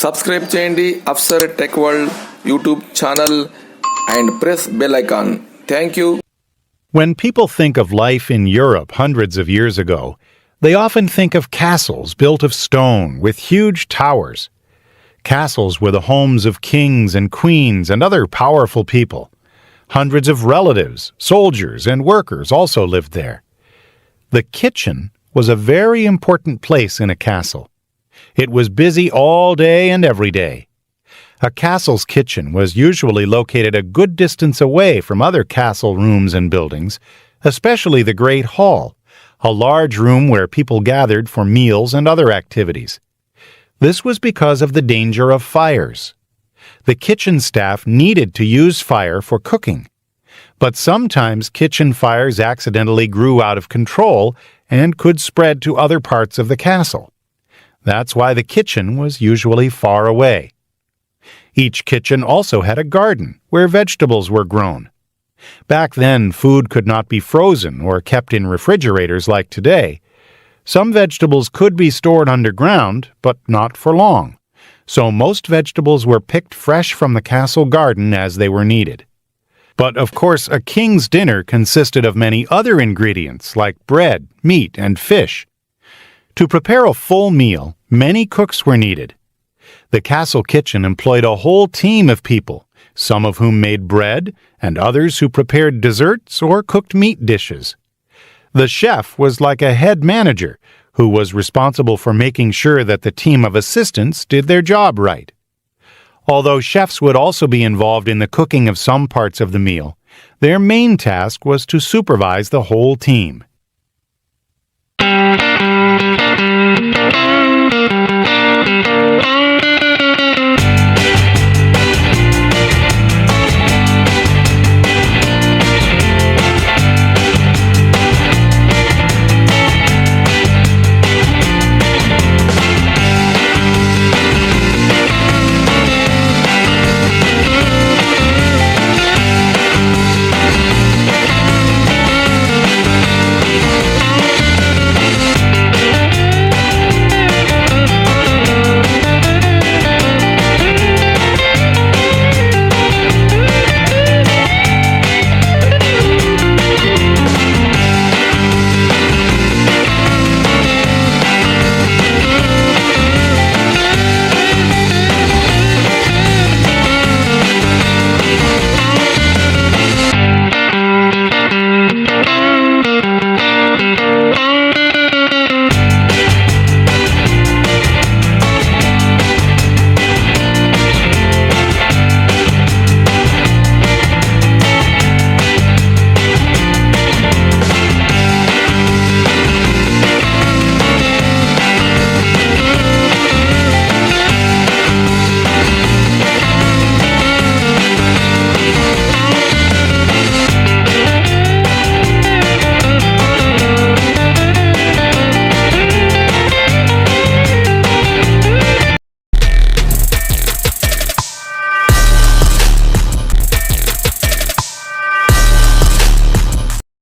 Subscribe చేయండి Afsar tech world YouTube channel and press bell icon. Thank you. When people think of life in Europe hundreds of years ago, they often think of castles built of stone with huge towers. Castles were the homes of kings and queens and other powerful people. Hundreds of relatives, soldiers, and workers also lived there. The kitchen was a very important place in a castle. It was busy all day and every day. A castle's kitchen was usually located a good distance away from other castle rooms and buildings, especially the Great Hall, a large room where people gathered for meals and other activities. This was because of the danger of fires. The kitchen staff needed to use fire for cooking. But sometimes kitchen fires accidentally grew out of control and could spread to other parts of the castle. That's why the kitchen was usually far away. Each kitchen also had a garden where vegetables were grown. Back then, food could not be frozen or kept in refrigerators like today. Some vegetables could be stored underground, but not for long. So most vegetables were picked fresh from the castle garden as they were needed. But of course, a king's dinner consisted of many other ingredients like bread, meat, and fish. To prepare a full meal, many cooks were needed. The castle kitchen employed a whole team of people, some of whom made bread, and others who prepared desserts or cooked meat dishes. The chef was like a head manager, who was responsible for making sure that the team of assistants did their job right. Although chefs would also be involved in the cooking of some parts of the meal, their main task was to supervise the whole team.